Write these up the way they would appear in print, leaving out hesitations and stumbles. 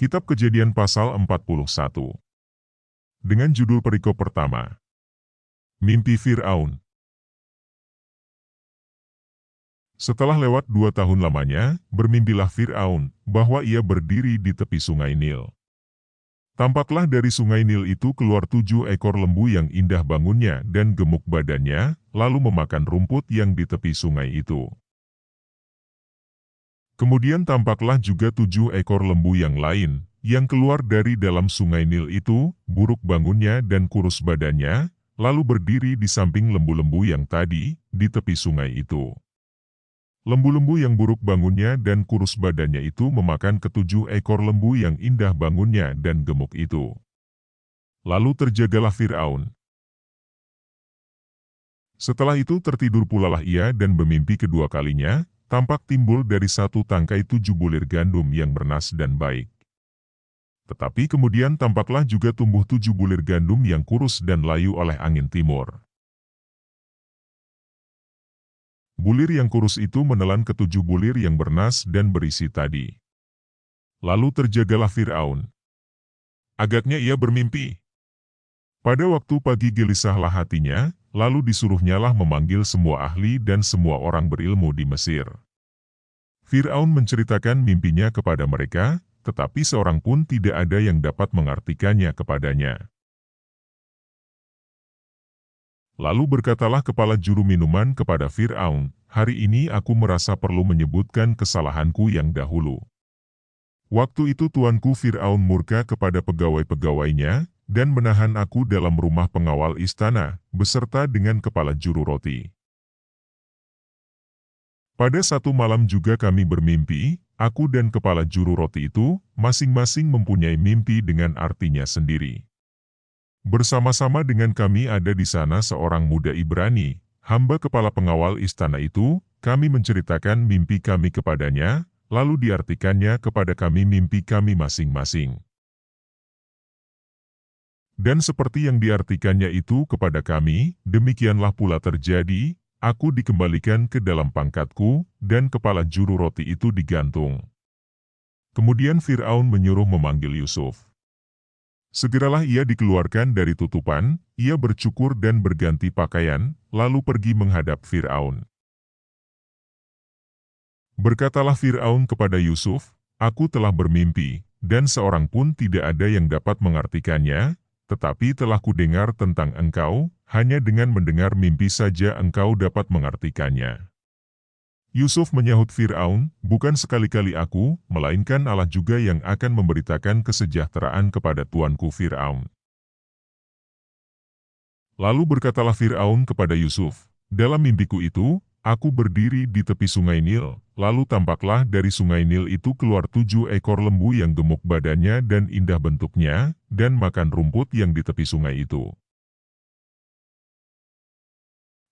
Kitab Kejadian pasal 41. Dengan judul perikop pertama. Mimpi Fir'aun. Setelah lewat 2 tahun lamanya, bermimpilah Fir'aun, bahwa ia berdiri di tepi sungai Nil. Tampaklah dari sungai Nil itu keluar 7 ekor lembu yang indah bangunnya dan gemuk badannya, lalu memakan rumput yang di tepi sungai itu. Kemudian tampaklah juga 7 ekor lembu yang lain, yang keluar dari dalam sungai Nil itu, buruk bangunnya dan kurus badannya, lalu berdiri di samping lembu-lembu yang tadi, di tepi sungai itu. Lembu-lembu yang buruk bangunnya dan kurus badannya itu memakan ke-7 ekor lembu yang indah bangunnya dan gemuk itu. Lalu terjagalah Fir'aun. Setelah itu tertidur pulalah ia dan bermimpi kedua kalinya, tampak timbul dari satu tangkai 7 bulir gandum yang bernas dan baik. Tetapi kemudian tampaklah juga tumbuh 7 bulir gandum yang kurus dan layu oleh angin timur. Bulir yang kurus itu menelan ke-7 bulir yang bernas dan berisi tadi. Lalu terjagalah Fir'aun. Agaknya ia bermimpi. Pada waktu pagi gelisahlah hatinya, lalu disuruhnyalah memanggil semua ahli dan semua orang berilmu di Mesir. Fir'aun menceritakan mimpinya kepada mereka, tetapi seorang pun tidak ada yang dapat mengartikannya kepadanya. Lalu berkatalah kepala juru minuman kepada Fir'aun, "Hari ini aku merasa perlu menyebutkan kesalahanku yang dahulu." Waktu itu tuanku Fir'aun murka kepada pegawai-pegawainya, dan menahan aku dalam rumah pengawal istana, beserta dengan kepala juru roti. Pada satu malam juga kami bermimpi, aku dan kepala juru roti itu, masing-masing mempunyai mimpi dengan artinya sendiri. Bersama-sama dengan kami ada di sana seorang muda Ibrani, hamba kepala pengawal istana itu, kami menceritakan mimpi kami kepadanya, lalu diartikannya kepada kami mimpi kami masing-masing. Dan seperti yang diartikannya itu kepada kami, demikianlah pula terjadi, aku dikembalikan ke dalam pangkatku, dan kepala juru roti itu digantung. Kemudian Fir'aun menyuruh memanggil Yusuf. Segeralah ia dikeluarkan dari tutupan, ia bercukur dan berganti pakaian, lalu pergi menghadap Fir'aun. Berkatalah Fir'aun kepada Yusuf, "Aku telah bermimpi, dan seorang pun tidak ada yang dapat mengartikannya, tetapi telah kudengar tentang engkau, hanya dengan mendengar mimpi saja engkau dapat mengartikannya." Yusuf menyahut Fir'aun, "Bukan sekali-kali aku, melainkan Allah juga yang akan memberitakan kesejahteraan kepada tuanku Fir'aun." Lalu berkatalah Fir'aun kepada Yusuf, "Dalam mimpiku itu, aku berdiri di tepi sungai Nil, lalu tampaklah dari sungai Nil itu keluar 7 ekor lembu yang gemuk badannya dan indah bentuknya, dan makan rumput yang di tepi sungai itu.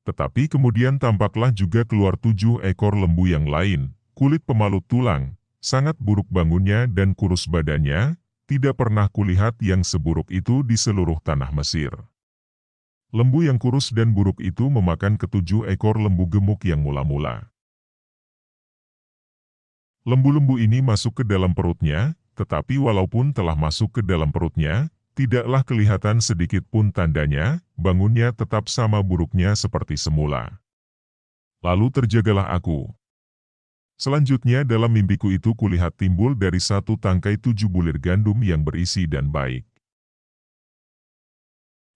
Tetapi kemudian tampaklah juga keluar 7 ekor lembu yang lain, kulit pemalut tulang, sangat buruk bangunnya dan kurus badannya, tidak pernah kulihat yang seburuk itu di seluruh tanah Mesir. Lembu yang kurus dan buruk itu memakan ke-7 ekor lembu gemuk yang mula-mula. Lembu-lembu ini masuk ke dalam perutnya, tetapi walaupun telah masuk ke dalam perutnya, tidaklah kelihatan sedikit pun tandanya, bangunnya tetap sama buruknya seperti semula. Lalu terjagalah aku. Selanjutnya dalam mimpiku itu kulihat timbul dari satu tangkai 7 bulir gandum yang berisi dan baik.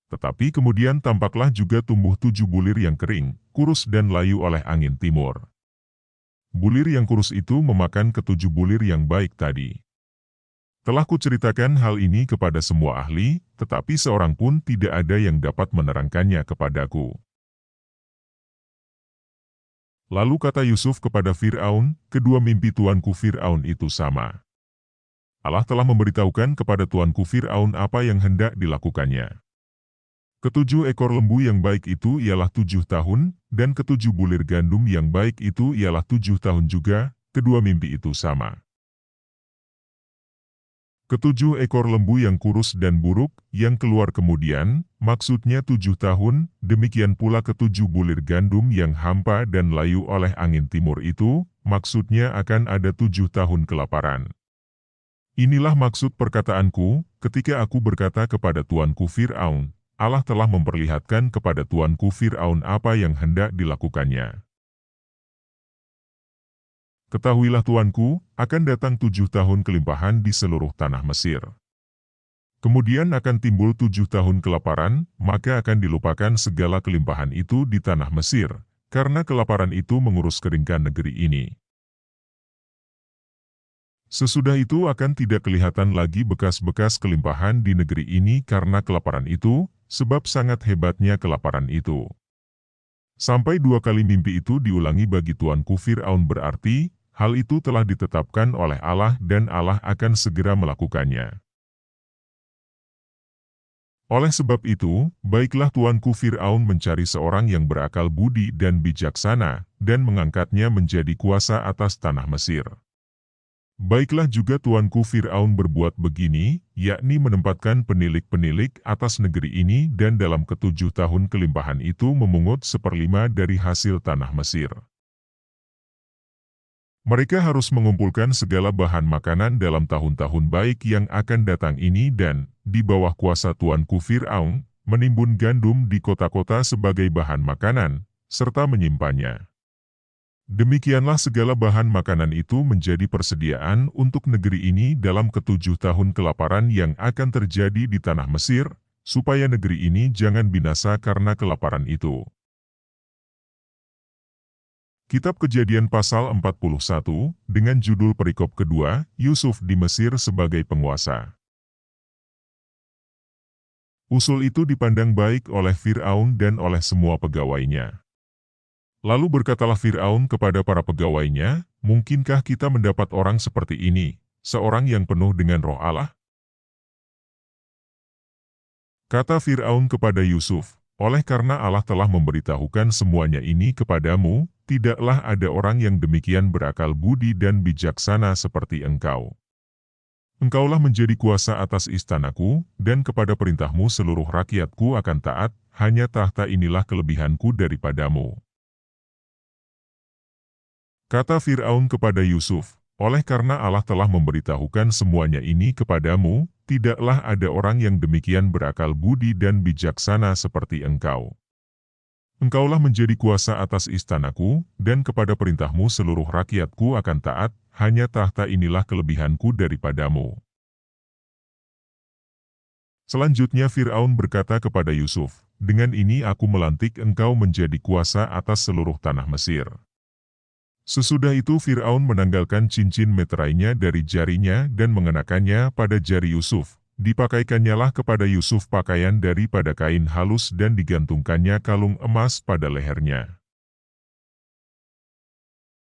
Tetapi kemudian tampaklah juga tumbuh 7 bulir yang kering, kurus dan layu oleh angin timur. Bulir yang kurus itu memakan ke-7 bulir yang baik tadi. Telah kuceritakan hal ini kepada semua ahli, tetapi seorang pun tidak ada yang dapat menerangkannya kepadaku. Lalu kata Yusuf kepada Fir'aun, "Kedua mimpi tuanku Fir'aun itu sama. Allah telah memberitahukan kepada tuanku Fir'aun apa yang hendak dilakukannya. Ke-7 ekor lembu yang baik itu ialah 7 tahun, dan ke-7 bulir gandum yang baik itu ialah 7 tahun juga, kedua mimpi itu sama. Ke-7 ekor lembu yang kurus dan buruk, yang keluar kemudian, maksudnya 7 tahun, demikian pula ke-7 bulir gandum yang hampa dan layu oleh angin timur itu, maksudnya akan ada 7 tahun kelaparan. Inilah maksud perkataanku, ketika aku berkata kepada tuanku Fir'aun, Allah telah memperlihatkan kepada tuanku Fir'aun apa yang hendak dilakukannya. Ketahuilah tuanku, akan datang 7 tahun kelimpahan di seluruh tanah Mesir. Kemudian akan timbul 7 tahun kelaparan, maka akan dilupakan segala kelimpahan itu di tanah Mesir, karena kelaparan itu mengurus keringkan negeri ini. Sesudah itu akan tidak kelihatan lagi bekas-bekas kelimpahan di negeri ini karena kelaparan itu, sebab sangat hebatnya kelaparan itu. Sampai 2 kali mimpi itu diulangi bagi tuanku Fir'aun berarti, hal itu telah ditetapkan oleh Allah dan Allah akan segera melakukannya. Oleh sebab itu, baiklah tuanku Fir'aun mencari seorang yang berakal budi dan bijaksana, dan mengangkatnya menjadi kuasa atas tanah Mesir. Baiklah juga tuanku Fir'aun berbuat begini, yakni menempatkan penilik-penilik atas negeri ini dan dalam ke-7 tahun kelimpahan itu memungut 1/5 dari hasil tanah Mesir. Mereka harus mengumpulkan segala bahan makanan dalam tahun-tahun baik yang akan datang ini dan, di bawah kuasa tuanku Fir'aun, menimbun gandum di kota-kota sebagai bahan makanan, serta menyimpannya. Demikianlah segala bahan makanan itu menjadi persediaan untuk negeri ini dalam ke-7 tahun kelaparan yang akan terjadi di tanah Mesir, supaya negeri ini jangan binasa karena kelaparan itu. Kitab Kejadian pasal 41, dengan judul perikop kedua, Yusuf di Mesir sebagai penguasa. Usul itu dipandang baik oleh Fir'aun dan oleh semua pegawainya. Lalu berkatalah Fir'aun kepada para pegawainya, "Mungkinkah kita mendapat orang seperti ini, seorang yang penuh dengan roh Allah?" Kata Fir'aun kepada Yusuf, "Oleh karena Allah telah memberitahukan semuanya ini kepadamu, tidaklah ada orang yang demikian berakal budi dan bijaksana seperti engkau. Engkaulah menjadi kuasa atas istanaku, dan kepada perintahmu seluruh rakyatku akan taat, hanya tahta inilah kelebihanku daripadamu." Kata Fir'aun kepada Yusuf, "Oleh karena Allah telah memberitahukan semuanya ini kepadamu, tidaklah ada orang yang demikian berakal budi dan bijaksana seperti engkau. Engkaulah menjadi kuasa atas istanaku, dan kepada perintahmu seluruh rakyatku akan taat, hanya tahta inilah kelebihanku daripadamu." Selanjutnya Fir'aun berkata kepada Yusuf, "Dengan ini aku melantik engkau menjadi kuasa atas seluruh tanah Mesir." Sesudah itu Fir'aun menanggalkan cincin meterainya dari jarinya dan mengenakannya pada jari Yusuf. Dipakaikannyalah kepada Yusuf pakaian daripada kain halus dan digantungkannya kalung emas pada lehernya.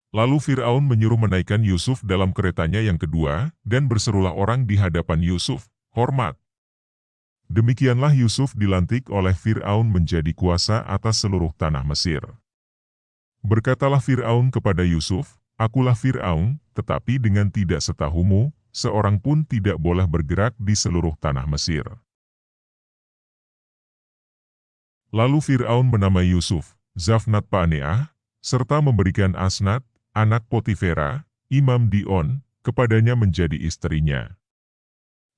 Lalu Fir'aun menyuruh menaikkan Yusuf dalam keretanya yang kedua, dan berserulah orang di hadapan Yusuf, "Hormat!" Demikianlah Yusuf dilantik oleh Fir'aun menjadi kuasa atas seluruh tanah Mesir. Berkatalah Fir'aun kepada Yusuf, "Akulah Fir'aun, tetapi dengan tidak setahumu, seorang pun tidak boleh bergerak di seluruh tanah Mesir." Lalu Fir'aun menamai Yusuf, Zafnat Paneah, serta memberikan Asnat, anak Potifera, imam Dion, kepadanya menjadi istrinya.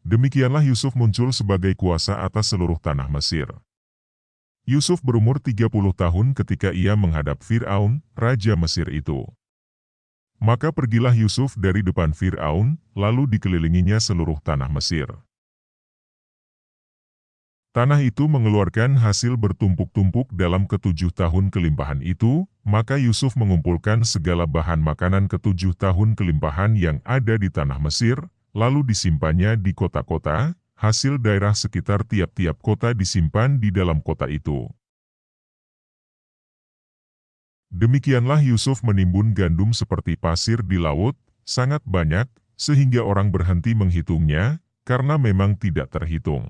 Demikianlah Yusuf muncul sebagai kuasa atas seluruh tanah Mesir. Yusuf berumur 30 tahun ketika ia menghadap Fir'aun, raja Mesir itu. Maka pergilah Yusuf dari depan Fir'aun, lalu dikelilinginya seluruh tanah Mesir. Tanah itu mengeluarkan hasil bertumpuk-tumpuk dalam ke-7 tahun kelimpahan itu, maka Yusuf mengumpulkan segala bahan makanan ke-7 tahun kelimpahan yang ada di tanah Mesir, lalu disimpannya di kota-kota. Hasil daerah sekitar tiap-tiap kota disimpan di dalam kota itu. Demikianlah Yusuf menimbun gandum seperti pasir di laut, sangat banyak, sehingga orang berhenti menghitungnya, karena memang tidak terhitung.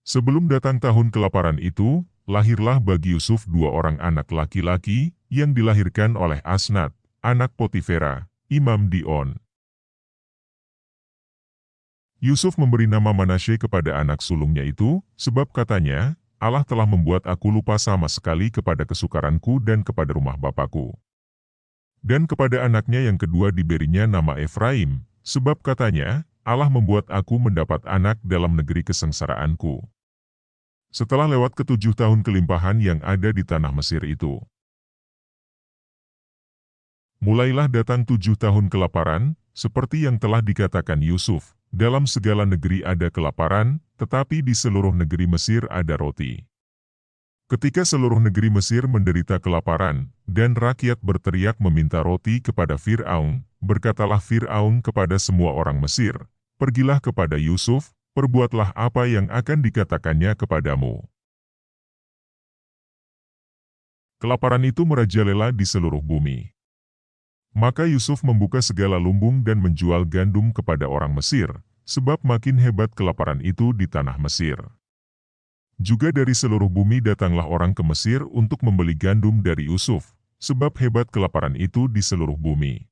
Sebelum datang tahun kelaparan itu, lahirlah bagi Yusuf 2 orang anak laki-laki, yang dilahirkan oleh Asnat, anak Potifera, imam Dion. Yusuf memberi nama Manasye kepada anak sulungnya itu, sebab katanya, "Allah telah membuat aku lupa sama sekali kepada kesukaranku dan kepada rumah bapakku." Dan kepada anaknya yang kedua diberinya nama Efraim, sebab katanya, Allah membuat aku mendapat anak dalam negeri kesengsaraanku. Setelah lewat ke-7 tahun kelimpahan yang ada di tanah Mesir itu, mulailah datang 7 tahun kelaparan, seperti yang telah dikatakan Yusuf, dalam segala negeri ada kelaparan, tetapi di seluruh negeri Mesir ada roti. Ketika seluruh negeri Mesir menderita kelaparan, dan rakyat berteriak meminta roti kepada Fir'aun, berkatalah Fir'aun kepada semua orang Mesir, "Pergilah kepada Yusuf, perbuatlah apa yang akan dikatakannya kepadamu." Kelaparan itu merajalela di seluruh bumi. Maka Yusuf membuka segala lumbung dan menjual gandum kepada orang Mesir, sebab makin hebat kelaparan itu di tanah Mesir. Juga dari seluruh bumi datanglah orang ke Mesir untuk membeli gandum dari Yusuf, sebab hebat kelaparan itu di seluruh bumi.